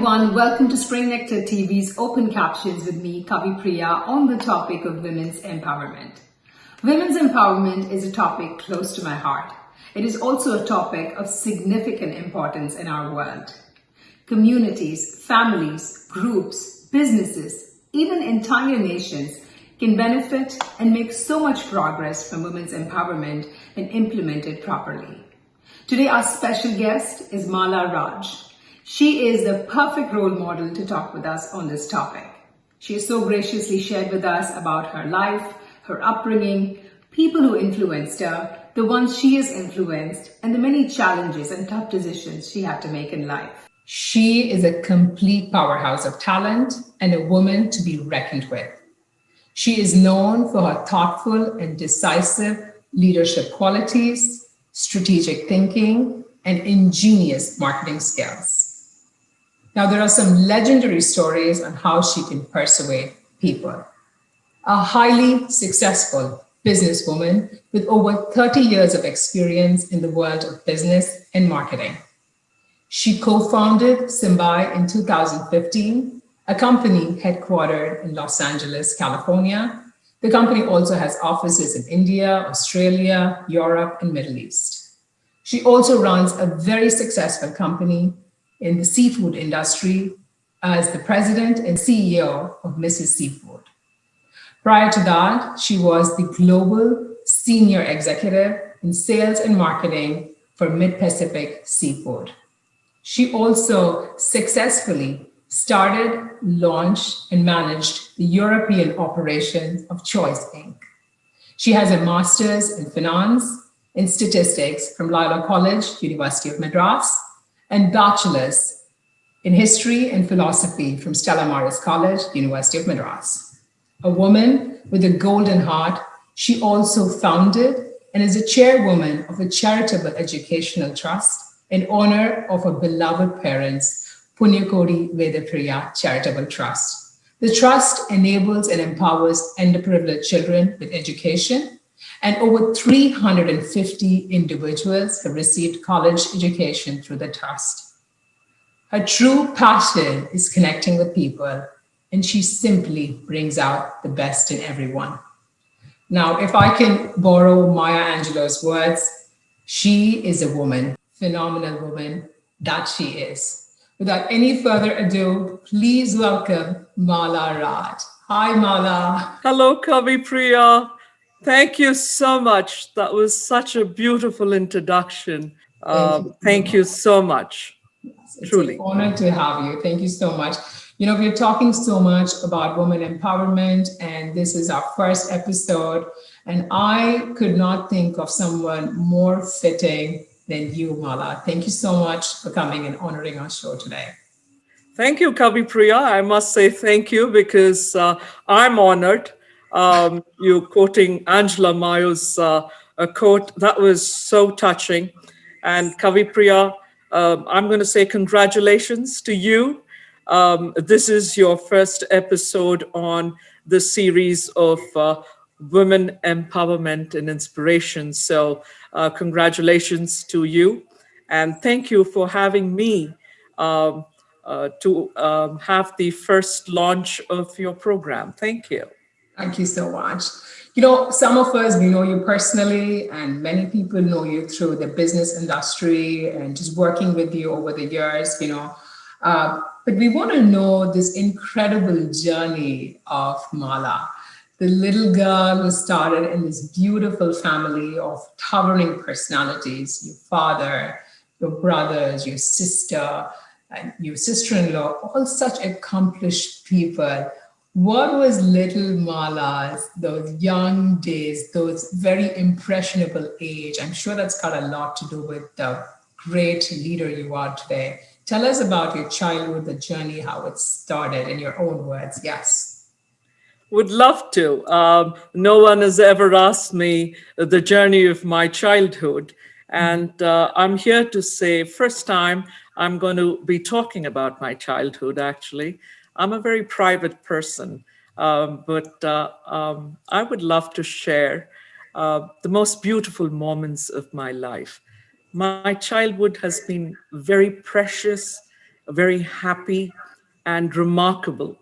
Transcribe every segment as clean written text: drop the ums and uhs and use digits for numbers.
everyone, welcome to Spring Nectar TV's Open Captions with me, Kavipriya, on the topic of women's empowerment. Women's empowerment is a topic close to my heart. It is also a topic of significant importance in our world. Communities, families, groups, businesses, even entire nations can benefit and make so much progress from women's empowerment when implemented properly. Today, our special guest is Mala Raj. She is the perfect role model to talk with us on this topic. She has so graciously shared with us about her life, her upbringing, people who influenced her, the ones she has influenced, and the many challenges and tough decisions she had to make in life. She is a complete powerhouse of talent and a woman to be reckoned with. She is known for her thoughtful and decisive leadership qualities, strategic thinking, and ingenious marketing skills. Now, there are some legendary stories on how she can persuade people. A highly successful businesswoman with over 30 years of experience in the world of business and marketing. She co-founded SIMBYM in 2015, a company headquartered in Los Angeles, California. The company also has offices in India, Australia, Europe, and Middle East. She also runs a very successful company in the seafood industry as the president and CEO of Mrs. Seafood. Prior to that, she was the global senior executive in sales and marketing for Mid-Pacific Seafood. She also successfully started, launched, and managed the European operations of Choice Inc. She has a master's in finance and statistics from Loyola College, University of Madras, and bachelor's in history and philosophy from Stella Maris College, University of Madras. A woman with a golden heart, she also founded and is a chairwoman of a charitable educational trust in honor of her beloved parents, Punyakodi Vedapriya Charitable Trust. The trust enables and empowers underprivileged children with education, and over 350 individuals have received college education through the trust. Her true passion is connecting with people, and she simply brings out the best in everyone. Now, if I can borrow Maya Angelou's words, she is a woman, phenomenal woman that she is. Without any further ado, please welcome Mala Raj. Hi, Mala. Hello, Kavipriya. Thank you so much. That was such a beautiful introduction. Thank you so much. Yes, it's Truly. an honor to have you. Thank you so much. You know, we're talking so much about women empowerment, and this is our first episode. And I could not think of someone more fitting than you, Mala. Thank you so much for coming and honoring our show today. Thank you, Kavipriya. I must say thank you because I'm honored. You quoting Angela Mayo's a quote, that was so touching. And Kavipriya, I'm going to say congratulations to you. This is your first episode on the series of women empowerment and inspiration. So congratulations to you. And thank you for having me to have the first launch of your program. Thank you. Thank you so much. You know, some of us, we know you personally, and many people know you through the business industry and just working with you over the years, you know. But we want to know this incredible journey of Mala, the little girl who started in this beautiful family of towering personalities, your father, your brothers, your sister, and your sister-in-law, all such accomplished people. What was little Mala's, those young days, those very impressionable age? I'm sure that's got a lot to do with the great leader you are today. Tell us about your childhood, the journey, how it started in your own words. Yes. Would love to. No one has ever asked me the journey of my childhood. And I'm here to say, first time I'm going to be talking about my childhood, actually. I'm a very private person, but I would love to share the most beautiful moments of my life. My childhood has been very precious, very happy and remarkable.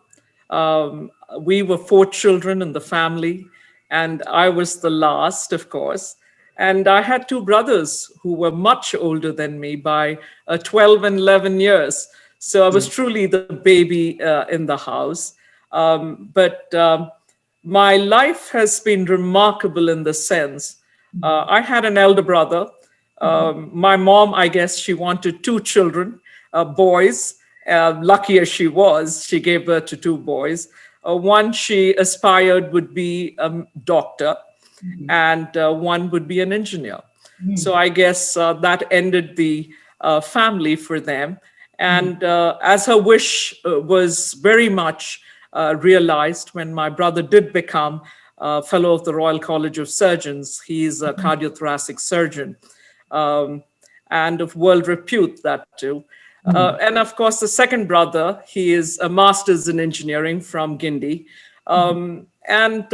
Um, we were four children in the family, and I was the last, of course. And I had two brothers who were much older than me by 12 and 11 years. So I was truly the baby in the house. But my life has been remarkable in the sense I had an elder brother. My mom, I guess, she wanted two children, boys. Lucky as she was, she gave birth to two boys. One she aspired would be a doctor, and one would be an engineer. So I guess that ended the family for them. And as her wish was very much realized when my brother did become a fellow of the Royal College of Surgeons. He's a cardiothoracic surgeon, um, and of world repute, that too. And of course, the second brother, he is a master's in engineering from Guindy. And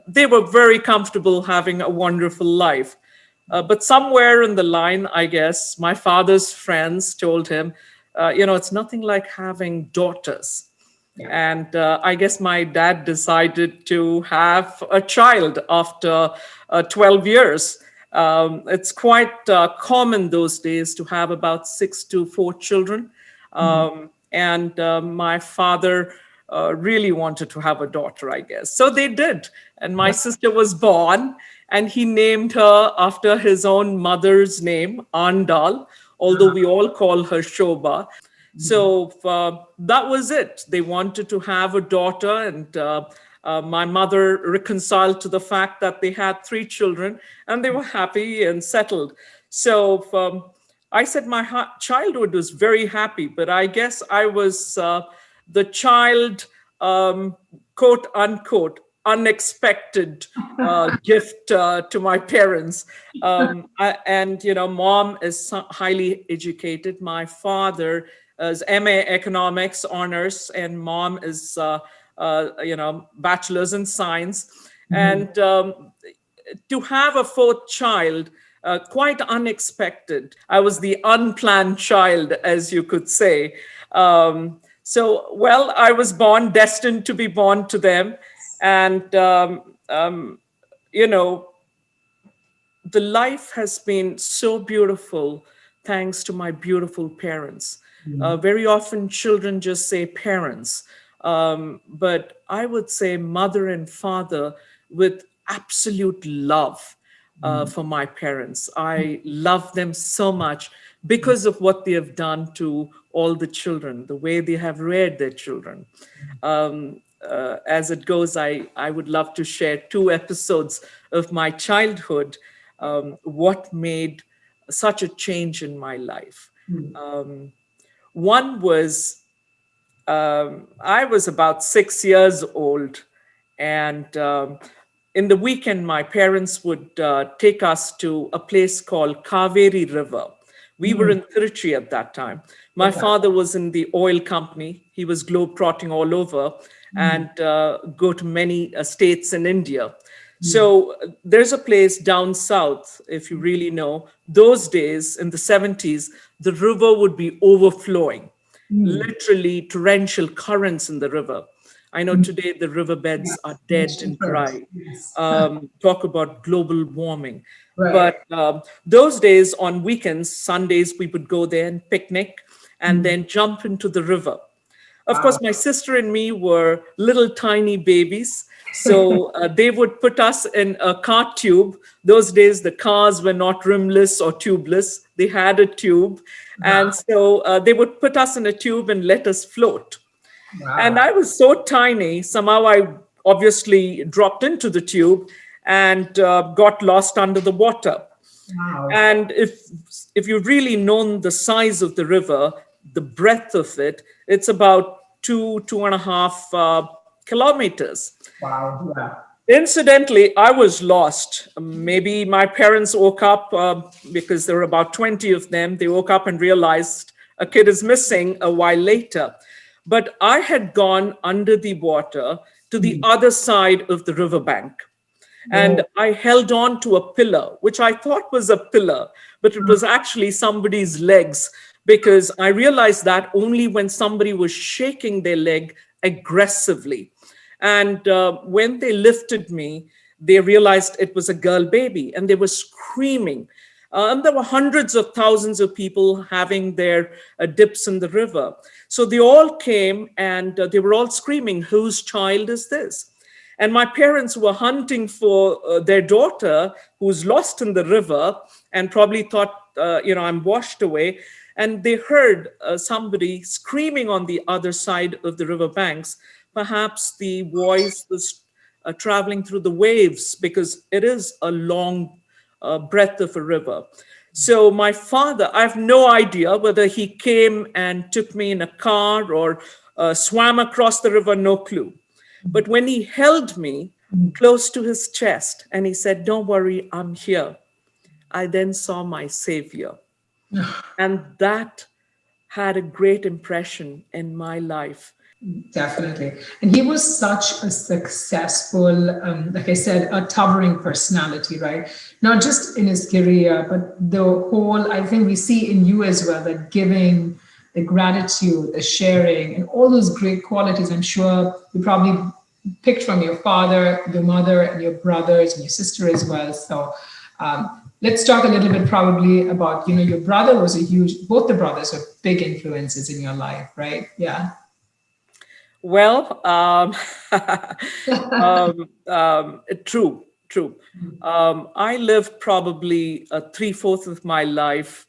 they were very comfortable having a wonderful life. But somewhere in the line, I guess, my father's friends told him, it's nothing like having daughters. And I guess my dad decided to have a child after 12 years. It's quite common those days to have about 6 to 4 children. And my father really wanted to have a daughter, I guess. So they did. And my sister was born, and he named her after his own mother's name, Andal, although we all call her Shobha. So that was it. They wanted to have a daughter, and my mother reconciled to the fact that they had 3 children, and they were happy and settled. So I said my childhood was very happy, but I guess I was the child, quote unquote, unexpected gift to my parents. Mom is highly educated. My father is MA Economics honors, and mom is, bachelor's in science. And to have a 4th child, quite unexpected. I was the unplanned child, as you could say. I was born, destined to be born to them. And, the life has been so beautiful thanks to my beautiful parents. Very often children just say parents, but I would say mother and father with absolute love for my parents. I love them so much because of what they have done to all the children, the way they have reared their children. As it goes, I would love to share 2 episodes of my childhood, what made such a change in my life. One was, I was about 6 years old, and in the weekend, my parents would take us to a place called Kaveri River. We were in Tiruchi at that time. My father was in the oil company. He was globe-trotting all over and go to many states in India. So there's a place down south, if you really know, those days in the 70s, the river would be overflowing, literally torrential currents in the river. I know today the riverbeds are dead and dry. Talk about global warming. But those days on weekends, Sundays, we would go there and picnic and then jump into the river. Of course, my sister and me were little tiny babies. So they would put us in a car tube. Those days, the cars were not rimless or tubeless. They had a tube. And so they would put us in a tube and let us float. And I was so tiny, somehow I obviously dropped into the tube and got lost under the water. And if you've really known the size of the river, the breadth of it, it's about 2.5 kilometers. Incidentally, I was lost. Maybe my parents woke up because there were about 20 of them. They woke up and realized a kid is missing a while later. But I had gone under the water to the other side of the riverbank. And I held on to a pillar, which I thought was a pillar, but it was actually somebody's legs because I realized that only when somebody was shaking their leg aggressively. And when they lifted me, they realized it was a girl baby and they were screaming. And there were hundreds of thousands of people having their dips in the river. So they all came and they were all screaming, "Whose child is this?" And my parents were hunting for their daughter who's lost in the river and probably thought, I'm washed away. And they heard somebody screaming on the other side of the river banks. Perhaps the voice was traveling through the waves because it is a long breadth of a river. So my father, I have no idea whether he came and took me in a car or swam across the river, no clue. But when he held me close to his chest and he said, "Don't worry, I'm here," I then saw my savior. And that had a great impression in my life. Definitely. And he was such a successful, like I said, a towering personality, right? Not just in his career, but the whole, I think we see in you as well, that giving, the gratitude, the sharing, and all those great qualities. I'm sure you probably picked from your father, your mother, and your brothers and your sister as well. So let's talk a little bit probably about, your brother was both the brothers were big influences in your life, right? Yeah. Well, true. I lived probably 3/4 of my life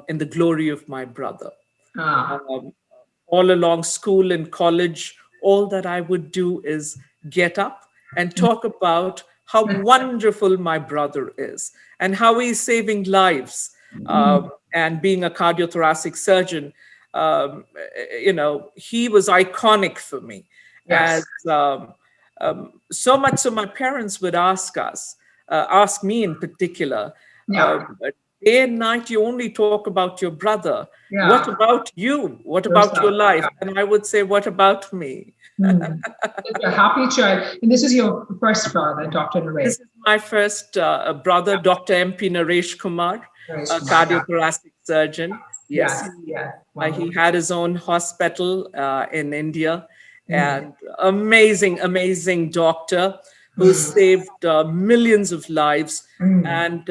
in the glory of my brother. All along school and college, all that I would do is get up and talk about how wonderful my brother is and how he's saving lives. And being a cardiothoracic surgeon, he was iconic for me. Yes. So much so my parents would ask me in particular, day and night you only talk about your brother. Yeah. What about you? What about your life? And I would say, what about me? It's a happy child. And this is your first brother, Dr. Naresh. This is my first brother, Dr. MP Naresh Kumar, a cardiothoracic surgeon. Yes. He had his own hospital in India, and amazing doctor who saved millions of lives. And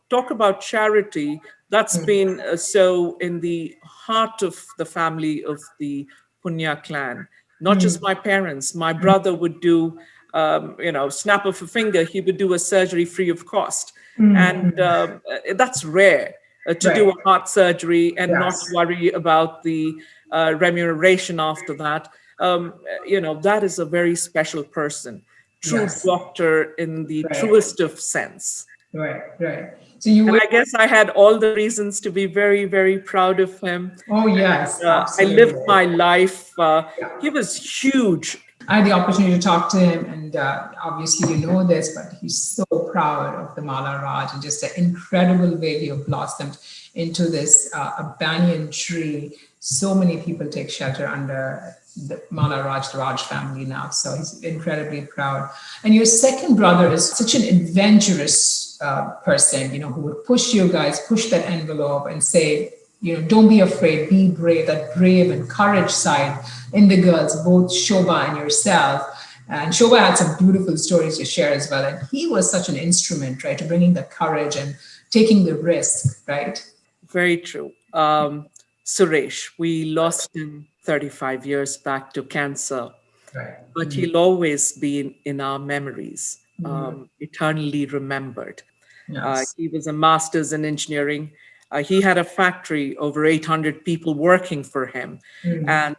talk about charity. That's been so in the heart of the family of the Punya clan. Not just my parents. My brother would do, snap of a finger, he would do a surgery free of cost. And that's rare. To do a heart surgery and not worry about the remuneration after that. That is a very special person. True doctor in the truest of sense. Right. So I guess I had all the reasons to be very, very proud of him. Oh, yes. I lived my life. He was huge. I had the opportunity to talk to him, and obviously you know this, but he's so proud of the Mala Raj and just the incredible way he blossomed into this a banyan tree. So many people take shelter under the Mala Raj, the Raj family now. So he's incredibly proud. And your second brother is such an adventurous person, who would push that envelope and say, don't be afraid, be brave, that brave and courage side in the girls, both Shobha and yourself. And Shobha had some beautiful stories to share as well. And he was such an instrument, right, to bringing the courage and taking the risk, right? Very true. Suresh, we lost him 35 years back to cancer, but he'll always be in our memories, eternally remembered. Yes. He was a master's in engineering. He had a factory, over 800 people working for him. And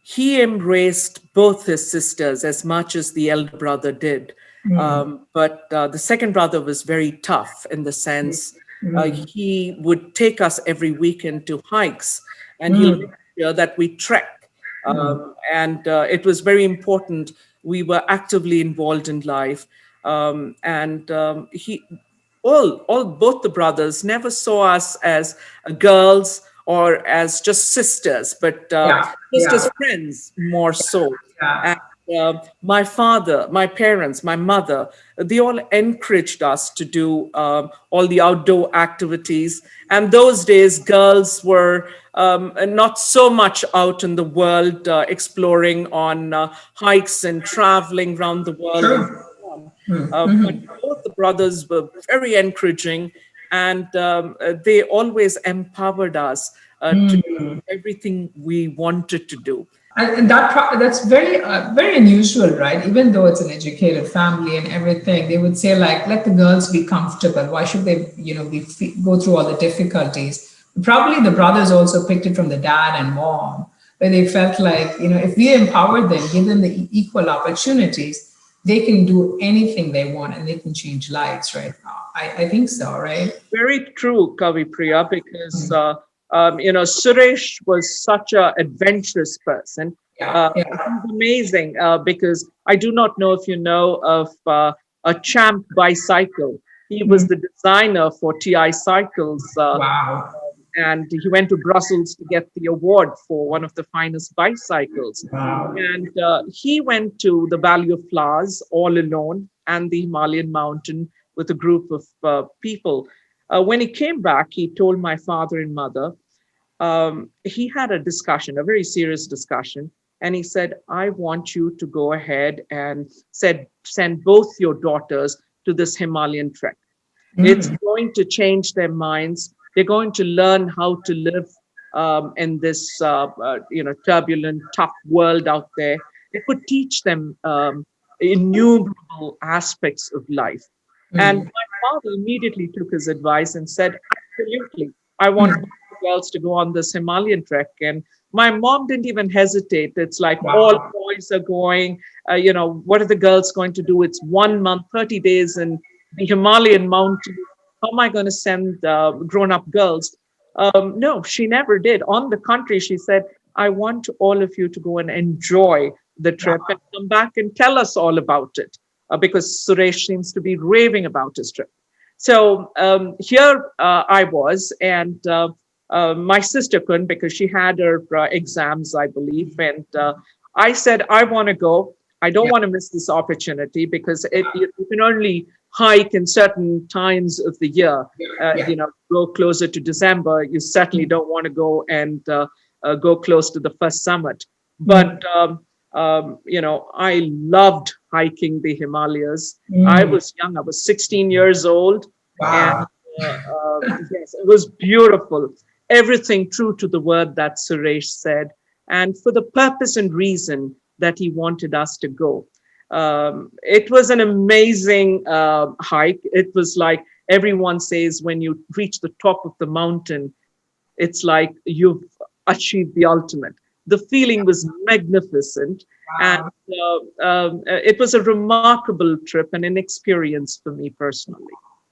he embraced both his sisters as much as the elder brother did. But the second brother was very tough in the sense he would take us every weekend to hikes, and he'll make sure that we trek. And it was very important. We were actively involved in life. Both the brothers never saw us as girls or as just sisters, but just as friends more so. my father, my parents, my mother, they all encouraged us to do all the outdoor activities. And those days, girls were not so much out in the world exploring on hikes and traveling around the world and True. so on. But both the brothers were very encouraging, and they always empowered us to do everything we wanted to do. And that's very unusual, right? Even though it's an educated family and everything, they would say like, let the girls be comfortable. Why should they, go through all the difficulties? Probably the brothers also picked it from the dad and mom, where they felt like, if we empower them, give them the equal opportunities, they can do anything they want and they can change lives, right? I think so, right? Very true, Kavipriya, because Suresh was such an adventurous person. Yeah, yeah. He's amazing because I do not know if you know of a Champ bicycle. He was the designer for TI cycles, Wow. and he went to Brussels to get the award for one of the finest bicycles. Wow. And he went to the Valley of Flowers all alone and the Himalayan mountain with a group of people. When he came back, he told my father and mother, he had a discussion, a very serious discussion. And he said, I want you to go ahead and send both your daughters to this Himalayan trek. It's going to change their minds. They're going to learn how to live in this turbulent, tough world out there. It could teach them innumerable aspects of life. And my father immediately took his advice and said, absolutely, I want both the girls to go on this Himalayan trek. And my mom didn't even hesitate. It's like all boys are going, what are the girls going to do? It's 1 month, 30 days in the Himalayan mountain. How am I going to send grown-up girls? No, she never did. On the contrary, she said, I want all of you to go and enjoy the trip and come back and tell us all about it, because Suresh seems to be raving about his trip. So here I was, and my sister couldn't because she had her exams, I believe. And I said, I want to go. I don't want to miss this opportunity because you can only hike in certain times of the year. Go closer to December. You certainly don't want to go and go close to the first summit. But I loved hiking the Himalayas. I was young. I was 16 years old. Wow. And yes, it was beautiful. Everything true to the word that Suresh said, and for the purpose and reason that he wanted us to go. It was an amazing hike. It was like everyone says, when you reach the top of the mountain, it's like you've achieved the ultimate. The feeling was magnificent. And it was a remarkable trip and an experience for me personally.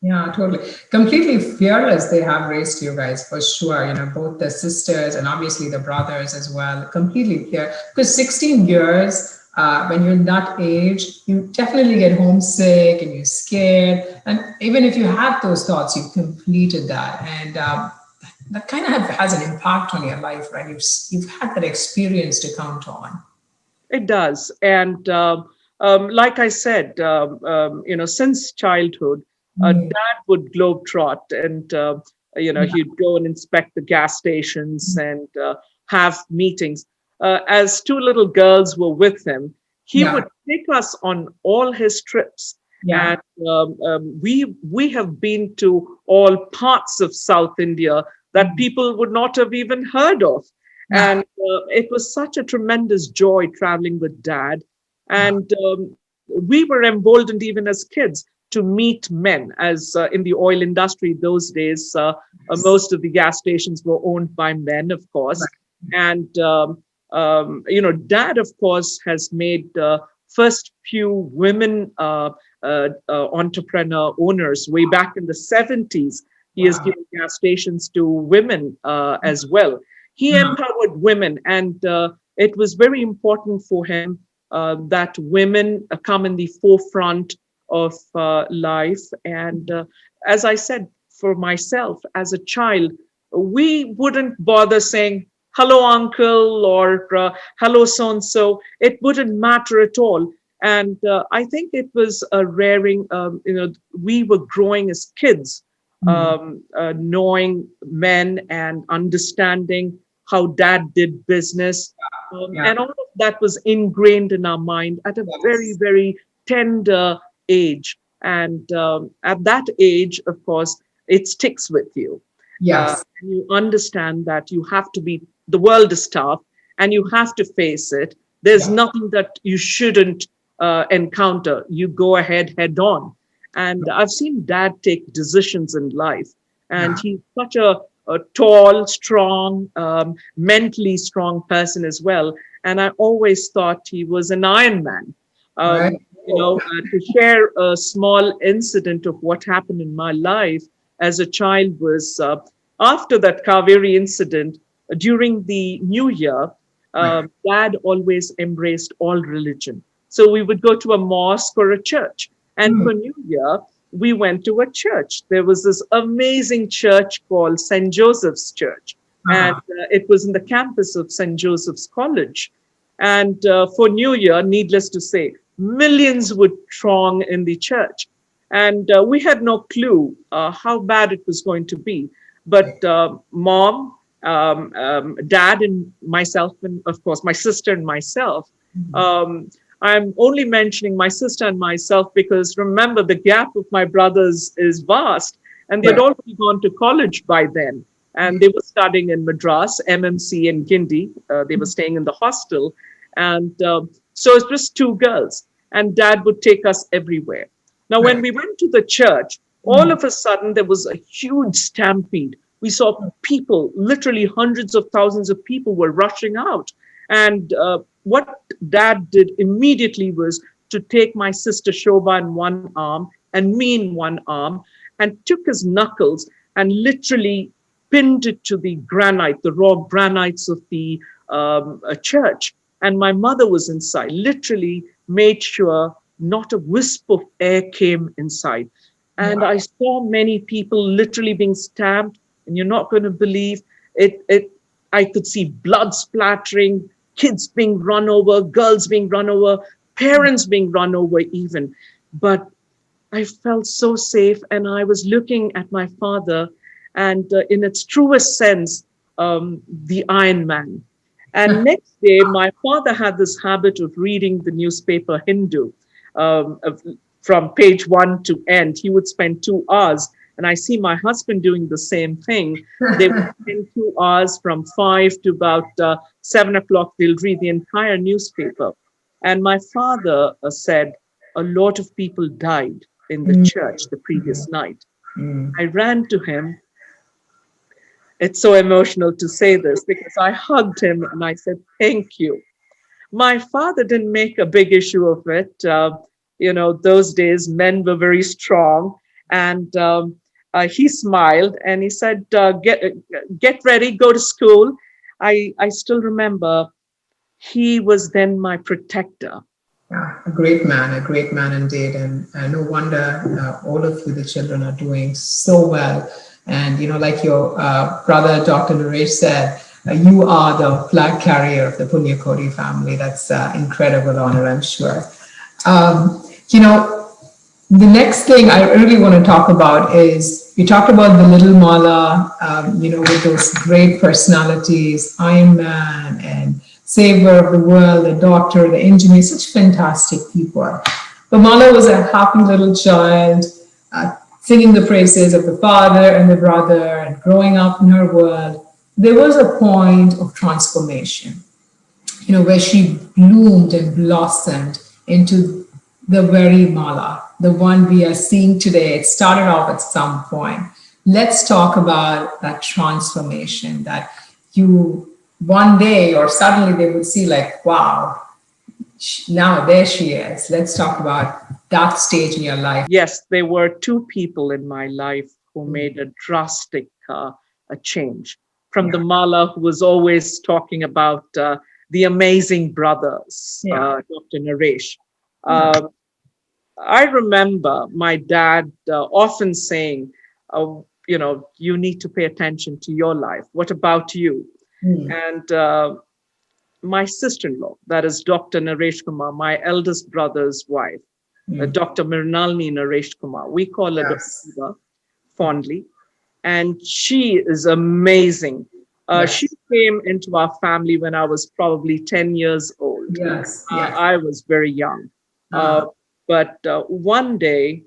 Yeah, totally. Completely fearless they have raised you guys, for sure. Both the sisters and obviously the brothers as well. Completely fear. Because 16 years, when you're that age, you definitely get homesick and you're scared. And even if you had those thoughts, you completed that. And that kind of has an impact on your life, right? You've had that experience to count on. It does. And like I said, since childhood, Dad would globetrot and, he'd go and inspect the gas stations and have meetings. As two little girls were with him, he would take us on all his trips. And we have been to all parts of South India that people would not have even heard of. And it was such a tremendous joy traveling with Dad. And we were emboldened even as kids to meet men, as in the oil industry those days, most of the gas stations were owned by men, of course. And, Dad, of course, has made first few women entrepreneur owners way back in the 70s. He has given gas stations to women as well. He empowered women, and it was very important for him that women come in the forefront of life. And as I said, for myself as a child, we wouldn't bother saying, hello, uncle, or hello, so and so. It wouldn't matter at all. And I think it was a raring, we were growing as kids, knowing men and understanding how dad did business. Yeah. And all of that was ingrained in our mind at a very, Yes. very tender age. And at that age, of course, it sticks with you. Yes. And you understand that you have to be, the world is tough and you have to face it. There's Yeah. nothing that you shouldn't encounter. You go ahead head on. And I've seen dad take decisions in life, and Yeah. he's such a tall, strong, mentally strong person as well. And I always thought he was an Iron Man. Right. Um, to share a small incident of what happened in my life as a child was after that Kaveri incident, during the New Year, Right. dad always embraced all religion. So we would go to a mosque or a church. And Mm. for New Year, we went to a church. There was this amazing church called St. Joseph's Church. And Uh-huh. it was in the campus of St. Joseph's College. And for New Year, needless to say, millions would throng in the church. And we had no clue how bad it was going to be. But mom, dad, and myself, and of course, my sister and myself. Um, I'm only mentioning my sister and myself because remember, the gap of my brothers is vast, and they had Right. already gone to college by then. And they were studying in Madras, MMC, and Gindi. They were staying in the hostel. And so it was two girls, and dad would take us everywhere. Now, when Right. we went to the church, all of a sudden there was a huge stampede. We saw people, literally hundreds of thousands of people were rushing out. And what dad did immediately was to take my sister Shobha in one arm and me in one arm, and took his knuckles and literally pinned it to the granite, the raw granites of the church. And my mother was inside, literally made sure not a wisp of air came inside. And Wow. I saw many people literally being stabbed, and you're not going to believe it. I could see blood splattering, kids being run over, girls being run over, parents being run over, even. But I felt so safe, and I was looking at my father, and in its truest sense, the Iron Man. And next day, my father had this habit of reading the newspaper Hindu from page one to end. He would spend 2 hours, and I see my husband doing the same thing. They would spend 2 hours from 5 to about 7 o'clock. They'll read the entire newspaper. And my father said, a lot of people died in the church the previous night. Mm. I ran to him. It's so emotional to say this because I hugged him and I said, thank you. My father didn't make a big issue of it. Those days men were very strong, and he smiled and he said, get ready, go to school. I still remember he was then my protector. Yeah, a great man indeed. And no wonder all of you, the children, are doing so well. And, like your brother, Dr. Naresh said, you are the flag carrier of the Punya Kodi family. That's incredible honor, I'm sure. Um, you know, the next thing I really want to talk about is you talked about the little Mala, with those great personalities, Iron Man and Savior of the World, the doctor, the engineer, such fantastic people. But Mala was a happy little child, singing the praises of the father and the brother and growing up in her world. There was a point of transformation, where she bloomed and blossomed into the very Mala, the one we are seeing today. It started off at some point. Let's talk about that transformation that you one day or suddenly they would see like, wow, now there she is. Let's talk about that stage in your life. Yes, there were two people in my life who made a drastic a change. From the Yeah. Mala who was always talking about the amazing brothers, Yeah. Dr. Naresh. Uh, I remember my dad often saying, you need to pay attention to your life. What about you? And my sister-in-law, that is Dr. Naresh Kumar, my eldest brother's wife, Dr. Mrinalini Naresh Kumar. We call her Yes. Dr. Eva fondly. And she is amazing. She came into our family when I was probably 10 years old. Yes. Yes. I was very young. But one day,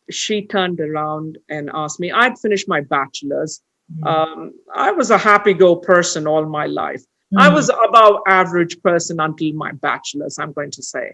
she turned around and asked me, I'd finished my bachelor's. I was a happy-go person all my life. I was above average person until my bachelor's, I'm going to say.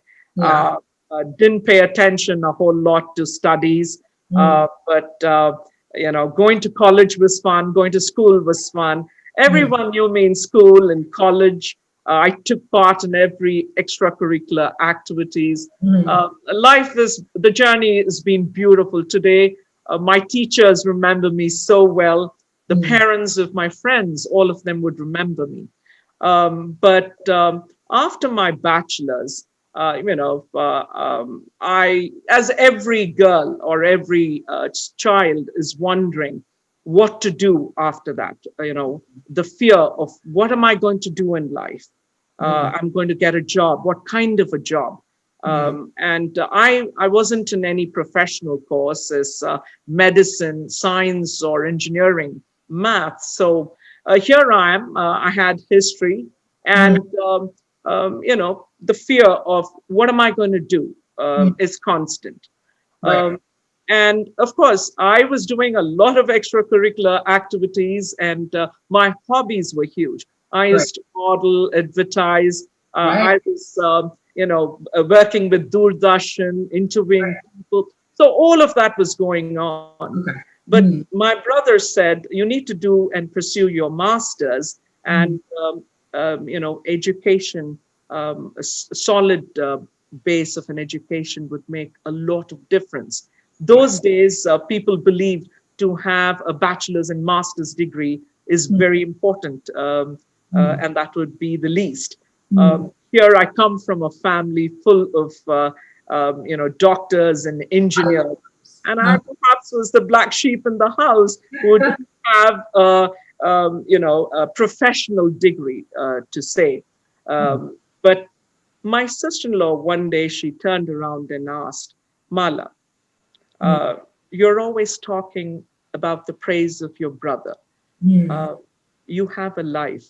Didn't pay attention a whole lot to studies, but going to college was fun, going to school was fun. Everyone knew me in school and college. I took part in every extracurricular activities. The journey has been beautiful. Today, my teachers remember me so well. The parents of my friends, all of them would remember me. But after my bachelor's, I, as every girl or every child is wondering what to do after that, the fear of what am I going to do in life? I'm going to get a job. What kind of a job? And I wasn't in any professional courses, medicine, science, or engineering, math. So here I am. I had history, and the fear of what am I going to do is constant. And of course, I was doing a lot of extracurricular activities, and my hobbies were huge. I used to model, advertise. I was, working with Doordarshan, interviewing people. So all of that was going on. But my brother said, you need to do and pursue your master's, and, education, a solid base of an education would make a lot of difference. Those days, people believed to have a bachelor's and master's degree is very important, and that would be the least. Here I come from a family full of, doctors and engineers, and I perhaps was the black sheep in the house who would have a professional degree to say. But my sister-in-law, one day she turned around and asked, Mala, you're always talking about the praise of your brother. You have a life,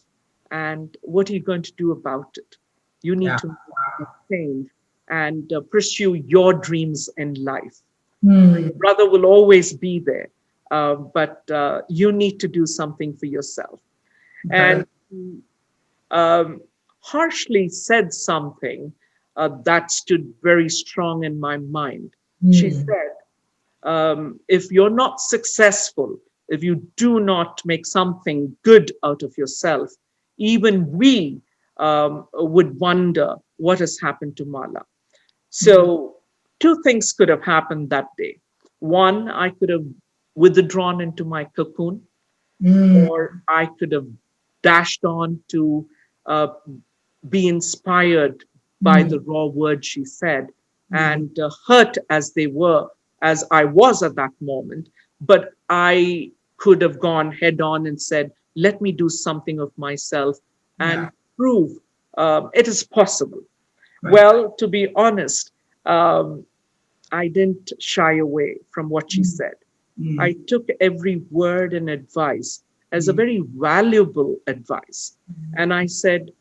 and what are you going to do about it? You need to make a change and pursue your dreams in life. Your brother will always be there, but you need to do something for yourself. And harshly said something that stood very strong in my mind. She said, if you're not successful, if you do not make something good out of yourself, even we would wonder what has happened to Mala. So two things could have happened that day. One, I could have withdrawn into my cocoon, or I could have dashed on to be inspired by the raw words she said, and hurt as they were, as I was at that moment. But I could have gone head on and said, let me do something of myself and prove it is possible. Well, to be honest, I didn't shy away from what she said. I took every word and advice as a very valuable advice. And I said,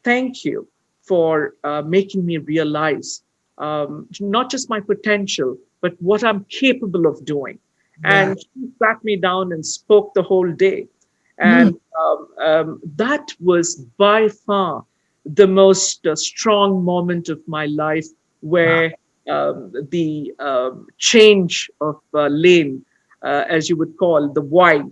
thank you for making me realize not just my potential, but what I'm capable of doing. And she sat me down and spoke the whole day. And that was by far the most strong moment of my life, where the change of lane, as you would call the why,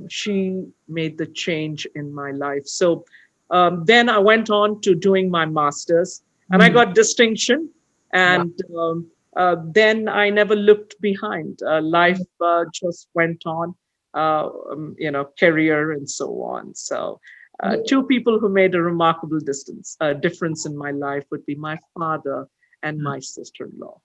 she made the change in my life. So then I went on to doing my master's, and I got distinction. And then I never looked behind. Life just went on, career and so on. So two people who made a remarkable difference in my life would be my father and my sister-in-law.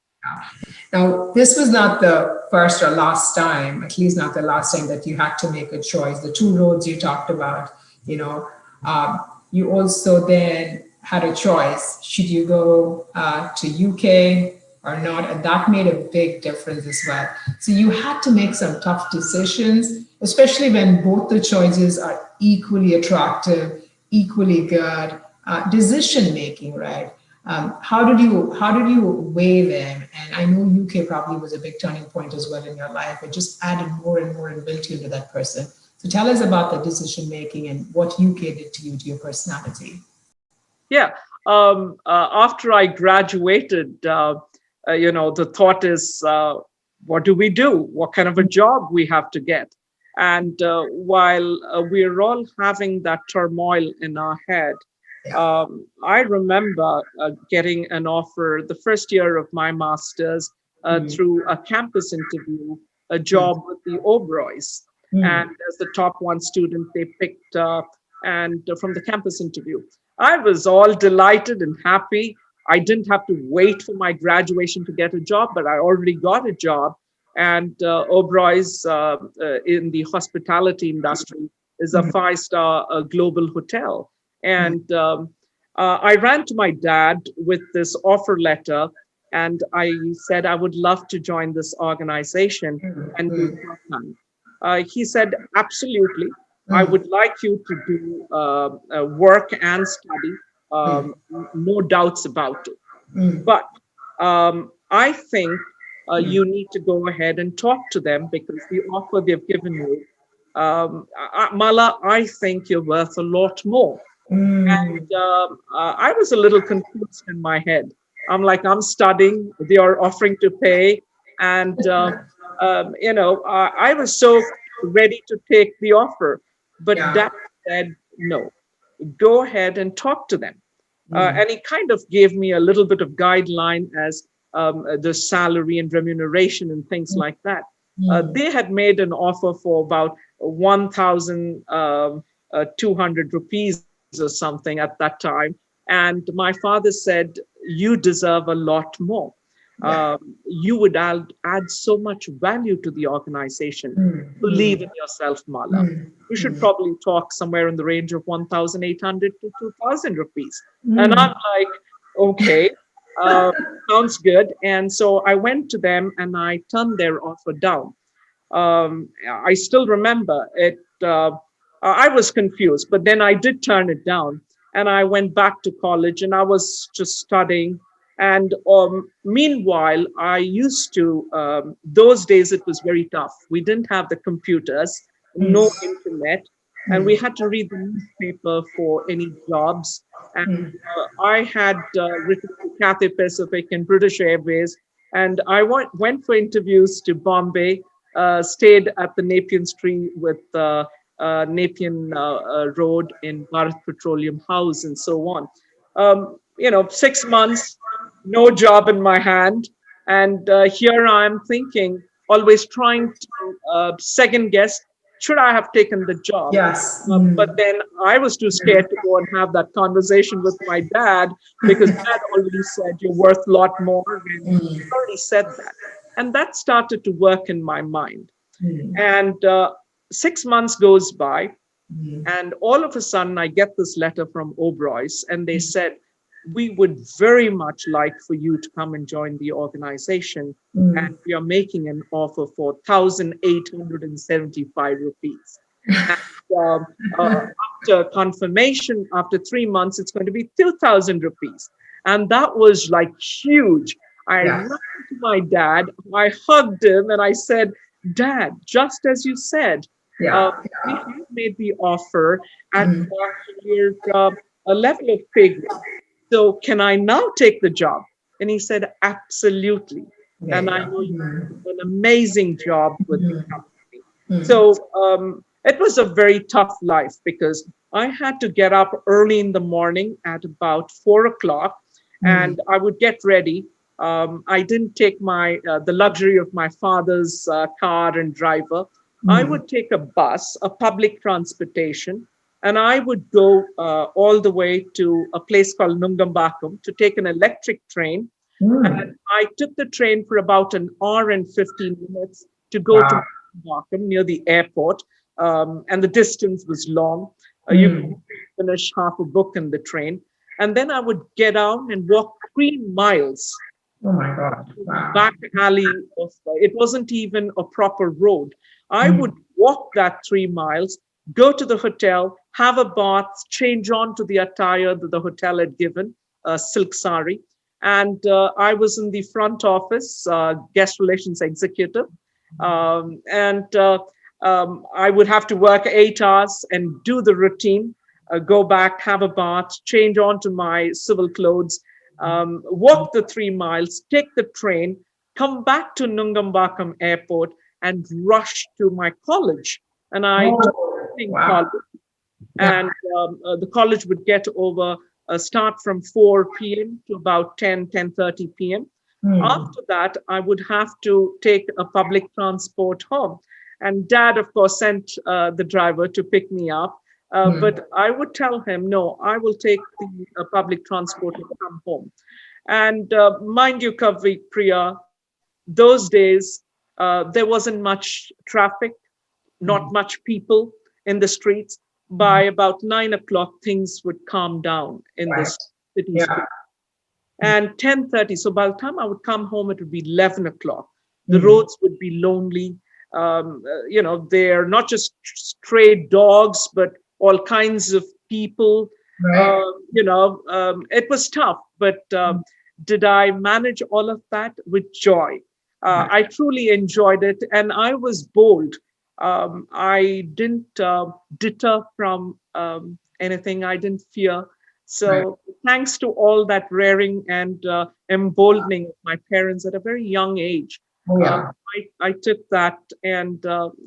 Now, this was not the first or last time, at least not the last time, that you had to make a choice. The two roads you talked about, you know. You also then had a choice. Should you go to UK or not? And that made a big difference as well. So you had to make some tough decisions, especially when both the choices are equally attractive, equally good. Decision making, right? How did you weigh them? And I know UK probably was a big turning point as well in your life. It just added more and more and built you into that person. So tell us about the decision making and what UK did to you, to your personality. Yeah. After I graduated, the thought is, what do we do? What kind of a job we have to get? And while we're all having that turmoil in our head, Yeah. I remember getting an offer the first year of my master's through a campus interview, a job with the Oberois. And as the top one student, they picked and from the campus interview. I was all delighted and happy. I didn't have to wait for my graduation to get a job, but I already got a job. And Oberoi's in the hospitality industry is a five-star global hotel. And I ran to my dad with this offer letter, and I said I would love to join this organization and do part-time. He said, absolutely. I would like you to do work and study, no doubts about it. But I think you need to go ahead and talk to them because the offer they've given you, Mala, I think you're worth a lot more. And I was a little confused in my head. I'm like, I'm studying, they are offering to pay. And, I was so ready to take the offer. But Yeah. Dad said, no, go ahead and talk to them. And he kind of gave me a little bit of guideline as the salary and remuneration and things like that. They had made an offer for about 1,200 rupees or something at that time. And my father said, you deserve a lot more. You would add so much value to the organization. Believe in yourself, Mala. You should probably talk somewhere in the range of 1,800 to 2,000 rupees. And I'm like, okay, sounds good. And so I went to them and I turned their offer down. I still remember it. I was confused, but then I did turn it down and I went back to college and I was just studying. And meanwhile, I used to, those days it was very tough. We didn't have the computers, no internet, and we had to read the newspaper for any jobs. And I had written to Cathay Pacific and British Airways, and I went for interviews to Bombay, stayed at the Nepean Street with Nepean Road in Bharat Petroleum House and so on. 6 months, no job in my hand. And here I'm thinking, always trying to second guess, should I have taken the job? Yes. But then I was too scared to go and have that conversation with my dad because dad already said you're worth a lot more. And he already said that. And that started to work in my mind. And 6 months goes by. And all of a sudden, I get this letter from Oberois, and they said, we would very much like for you to come and join the organization. And we are making an offer for 1,875 rupees. And, after confirmation, after 3 months, it's going to be 2,000 rupees. And that was like huge. I ran to my dad, I hugged him, and I said, Dad, just as you said, we have made the offer at a level of pay grade. So can I now take the job? And he said, absolutely. And I know you did an amazing job with the company. So it was a very tough life because I had to get up early in the morning at about 4 o'clock and I would get ready. I didn't take the luxury of my father's car and driver. I would take a bus, a public transportation, and I would go all the way to a place called Nungambakkam to take an electric train. And I took the train for about an hour and 15 minutes to go to Nungambakkam near the airport. And the distance was long. You could finish half a book in the train. And then I would get out and walk 3 miles Oh my God. Wow. back alley of, it wasn't even a proper road. I would walk that 3 miles, go to the hotel, have a bath, change on to the attire that the hotel had given, a silk sari. And I was in the front office, guest relations executive. I would have to work 8 hours and do the routine, go back, have a bath, change on to my civil clothes, walk the 3 miles, take the train, come back to Nungambakam Airport and rush to my college. And I took college. And the college would get over, start from 4 p.m. to about 10:30 p.m. After that, I would have to take a public transport home. And Dad, of course, sent the driver to pick me up. But I would tell him, no, I will take the public transport and come home. And mind you, Kavipriya, those days, there wasn't much traffic, not much people in the streets. By about 9 o'clock, things would calm down in the city street. And 10:30, so by the time I would come home, it would be 11 o'clock. The roads would be lonely. They're not just stray dogs, but all kinds of people. It was tough, but did I manage all of that with joy? I truly enjoyed it, and I was bold. I didn't deter from anything. I didn't fear. So thanks to all that rearing and emboldening of my parents at a very young age, I took that, and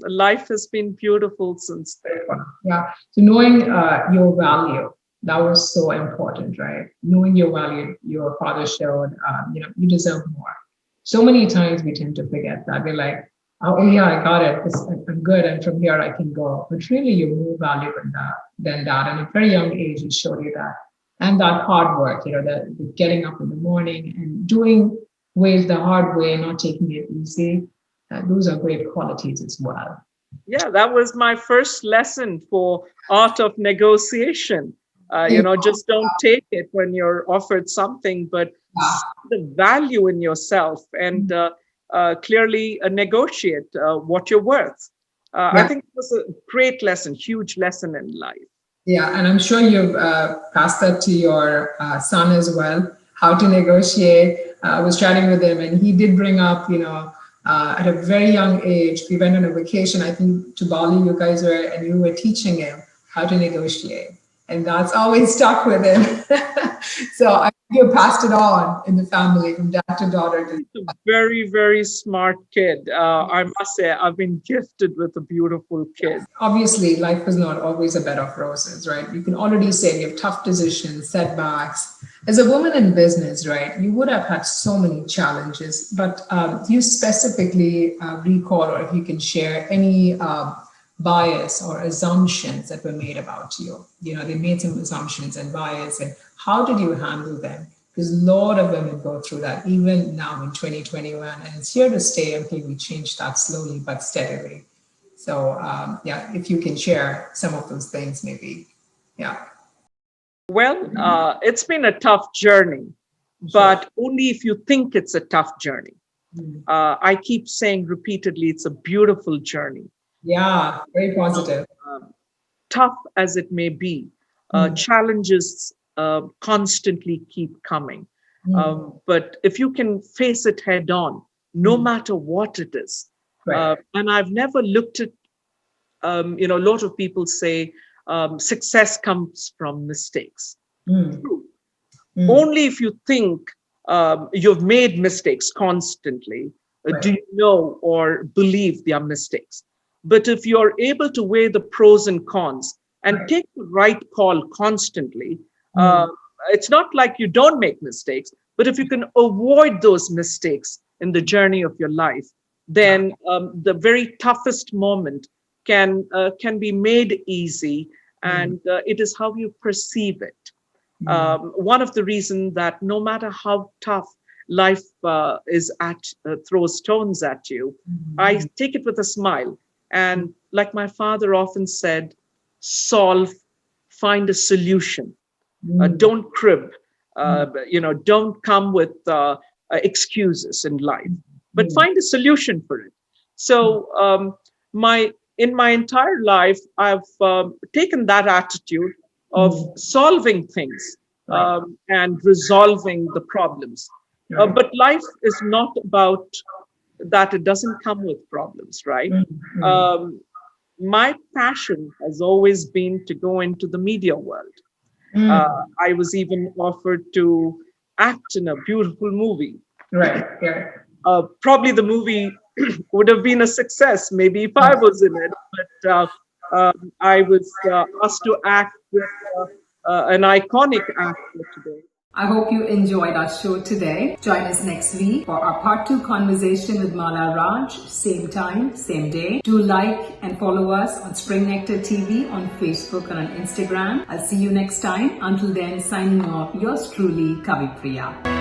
life has been beautiful since then. Yeah. So knowing your value, that was so important, right? Knowing your value, your father showed, you deserve more. So many times we tend to forget that. We're like, oh yeah, I got it. I'm good, and from here I can go. But really, you're more valuable than that. And at a very young age, it showed you that. And that hard work, the getting up in the morning and doing ways the hard way, not taking it easy. Those are great qualities as well. Yeah, that was my first lesson for art of negotiation. Just don't take it when you're offered something, but see the value in yourself and clearly negotiate what you're worth. I think it was a great lesson, huge lesson in life. Yeah, and I'm sure you've passed that to your son as well, how to negotiate. I was chatting with him, and he did bring up, at a very young age, we went on a vacation, I think to Bali, you guys were, and you were teaching him how to negotiate. And that's always stuck with him. So I think you passed it on in the family from dad to daughter. He's a very, very smart kid. I must say, I've been gifted with a beautiful kid. Obviously, life is not always a bed of roses, right? You can already say you have tough decisions, setbacks. As a woman in business, right, you would have had so many challenges, but do you specifically recall, or if you can share any bias or assumptions that were made about you? They made some assumptions and bias, and how did you handle them? Because a lot of women go through that, even now in 2021, and it's here to stay until we change that slowly but steadily. So if you can share some of those things, maybe. Yeah. Well, it's been a tough journey, but only if you think it's a tough journey. I keep saying repeatedly, it's a beautiful journey. Yeah, very positive. Tough as it may be, challenges constantly keep coming. But if you can face it head on, no matter what it is. And I've never looked at, a lot of people say success comes from mistakes. True. Only if you think you've made mistakes constantly, do you know or believe they are mistakes. But if you're able to weigh the pros and cons and take the right call constantly, it's not like you don't make mistakes, but if you can avoid those mistakes in the journey of your life, then the very toughest moment can be made easy, and it is how you perceive it. One of the reasons that no matter how tough life throws stones at you, I take it with a smile. And like my father often said, solve find a solution. Don't crib. Don't come with excuses in life, but find a solution for it. So in my entire life, I've taken that attitude of solving things and resolving the problems. But life is not about that. It doesn't come with problems, right? My passion has always been to go into the media world. I was even offered to act in a beautiful movie. Right. Probably the movie would have been a success, maybe if I was in it, but I was asked to act with an iconic actor today. I hope you enjoyed our show today. Join us next week for our part 2 conversation with Mala Raj. Same time, same day. Do like and follow us on Spring Nectar TV on Facebook and on Instagram. I'll see you next time. Until then, signing off, yours truly, Kavipriya.